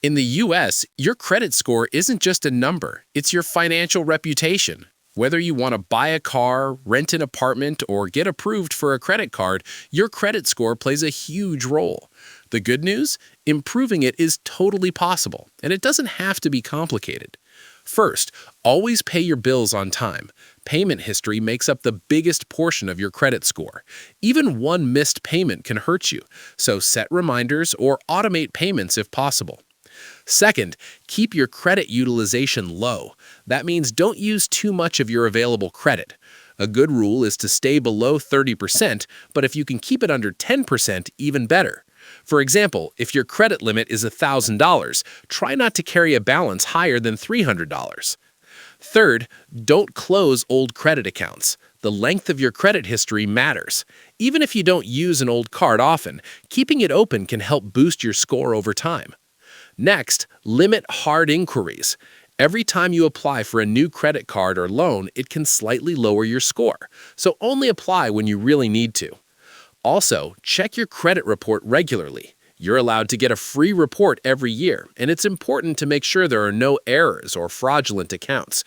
In the US, your credit score isn't just a number, it's your financial reputation. Whether you want to buy a car, rent an apartment, or get approved for a credit card, your credit score plays a huge role. The good news? Improving it is totally possible, and it doesn't have to be complicated. First, always pay your bills on time. Payment history makes up the biggest portion of your credit score. Even one missed payment can hurt you, so set reminders or automate payments if possible. Second, keep your credit utilization low. That means don't use too much of your available credit. A good rule is to stay below 30%, but if you can keep it under 10%, even better. For example, if your credit limit is $1,000, try not to carry a balance higher than $300. Third, don't close old credit accounts. The length of your credit history matters. Even if you don't use an old card often, keeping it open can help boost your score over time. Next, limit hard inquiries. Every time you apply for a new credit card or loan, it can slightly lower your score, so only apply when you really need to. Also, check your credit report regularly. You're allowed to get a free report every year, and it's important to make sure there are no errors or fraudulent accounts.